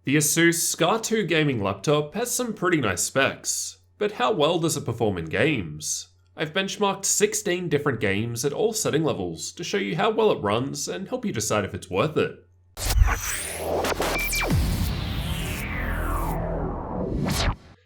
The ASUS Scar 2 gaming laptop has some pretty nice specs, but how well does it perform in games? I've benchmarked 16 different games at all setting levels to show you how well it runs and help you decide if it's worth it.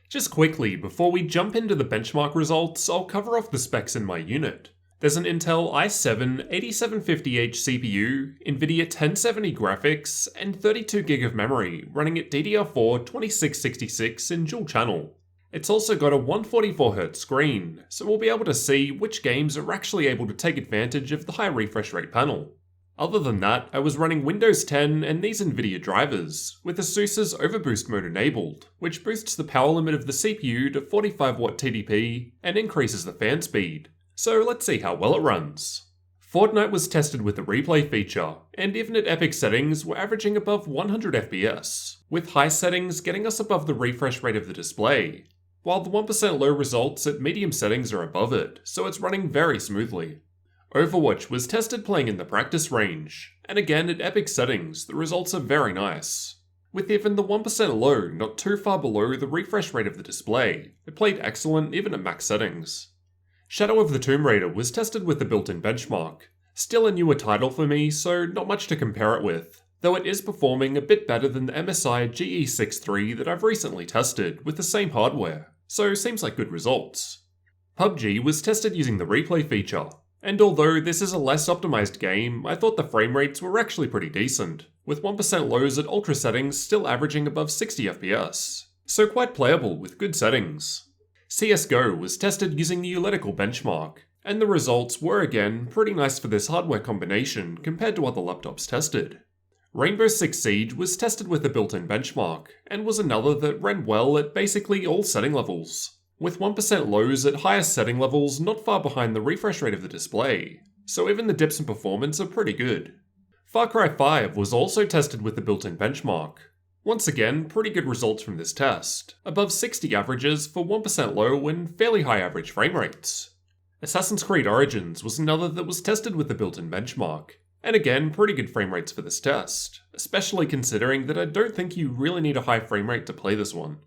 Just quickly, before we jump into the benchmark results, I'll cover off the specs in my unit. There's an Intel i7-8750H CPU, NVIDIA 1070 graphics, and 32GB of memory running at DDR4 2666 in dual channel. It's also got a 144Hz screen, so we'll be able to see which games are actually able to take advantage of the high refresh rate panel. Other than that, I was running Windows 10 and these NVIDIA drivers, with ASUS's overboost mode enabled, which boosts the power limit of the CPU to 45W TDP and increases the fan speed. So let's see how well it runs. Fortnite was tested with the replay feature, and even at epic settings we're averaging above 100 FPS, with high settings getting us above the refresh rate of the display, while the 1% low results at medium settings are above it, so it's running very smoothly. Overwatch was tested playing in the practice range, and again at epic settings the results are very nice. With even the 1% low not too far below the refresh rate of the display, it played excellent even at max settings. Shadow of the Tomb Raider was tested with the built-in benchmark. Still a newer title for me, so not much to compare it with, though it is performing a bit better than the MSI GE63 that I've recently tested with the same hardware, so seems like good results. PUBG was tested using the replay feature, and although this is a less optimized game, I thought the frame rates were actually pretty decent, with 1% lows at ultra settings still averaging above 60 FPS, so quite playable with good settings. CSGO was tested using the Euletical benchmark, and the results were again pretty nice for this hardware combination compared to other laptops tested. Rainbow Six Siege was tested with the built-in benchmark, and was another that ran well at basically all setting levels, with 1% lows at highest setting levels not far behind the refresh rate of the display, so even the dips in performance are pretty good. Far Cry 5 was also tested with the built-in benchmark. Once again, pretty good results from this test, above 60 averages for 1% low and fairly high average frame rates. Assassin's Creed Origins was another that was tested with the built-in benchmark, and again pretty good frame rates for this test, especially considering that I don't think you really need a high frame rate to play this one.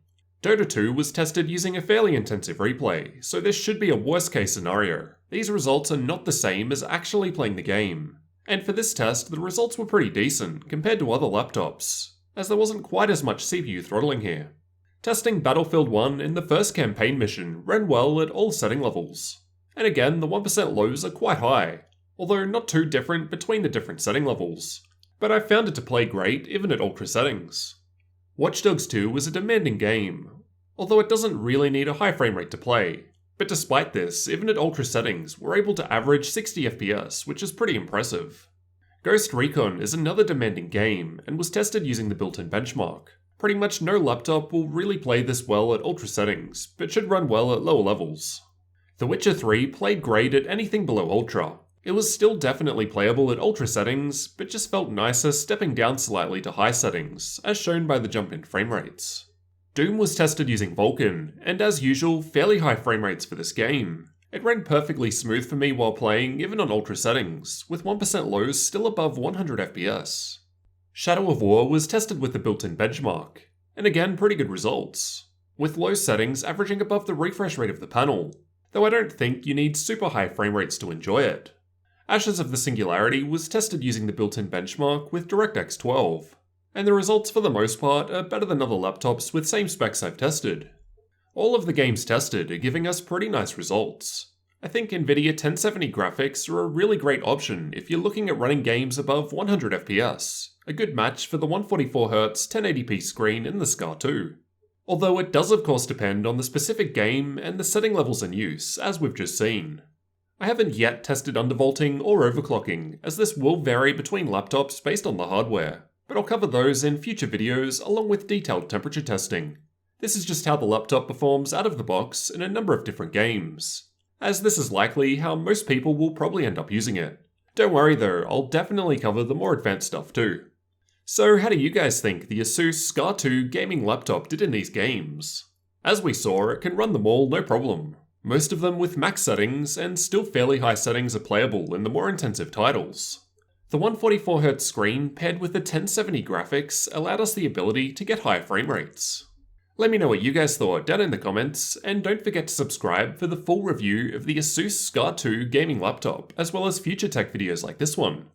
Dota 2 was tested using a fairly intensive replay, so this should be a worst case scenario. These results are not the same as actually playing the game, and for this test the results were pretty decent compared to other laptops, as there wasn't quite as much CPU throttling here. Testing Battlefield 1 in the first campaign mission ran well at all setting levels, and again the 1% lows are quite high, although not too different between the different setting levels, but I found it to play great even at ultra settings. Watch Dogs 2 was a demanding game, although it doesn't really need a high frame rate to play, but despite this, even at ultra settings we're able to average 60 FPS, which is pretty impressive. Ghost Recon is another demanding game, and was tested using the built-in benchmark. Pretty much no laptop will really play this well at ultra settings, but should run well at lower levels. The Witcher 3 played great at anything below ultra. It was still definitely playable at ultra settings, but just felt nicer stepping down slightly to high settings, as shown by the jump in frame rates. Doom was tested using Vulkan, and as usual, fairly high frame rates for this game. It ran perfectly smooth for me while playing, even on ultra settings, with 1% lows still above 100 FPS. Shadow of War was tested with the built-in benchmark, and again pretty good results, with low settings averaging above the refresh rate of the panel, though I don't think you need super high frame rates to enjoy it. Ashes of the Singularity was tested using the built-in benchmark with DirectX 12, and the results for the most part are better than other laptops with same specs I've tested. All of the games tested are giving us pretty nice results. I think NVIDIA 1070 graphics are a really great option if you're looking at running games above 100 FPS, a good match for the 144Hz 1080p screen in the Scar 2. Although it does of course depend on the specific game and the setting levels in use, as we've just seen. I haven't yet tested undervolting or overclocking, as this will vary between laptops based on the hardware, but I'll cover those in future videos along with detailed temperature testing. This is just how the laptop performs out of the box in a number of different games, as this is likely how most people will probably end up using it. Don't worry though, I'll definitely cover the more advanced stuff too. So how do you guys think the ASUS Scar 2 gaming laptop did in these games? As we saw, it can run them all no problem. Most of them with max settings, and still fairly high settings are playable in the more intensive titles. The 144Hz screen paired with the 1070 graphics allowed us the ability to get higher frame rates. Let me know what you guys thought down in the comments, and don't forget to subscribe for the full review of the ASUS Scar 2 gaming laptop, as well as future tech videos like this one.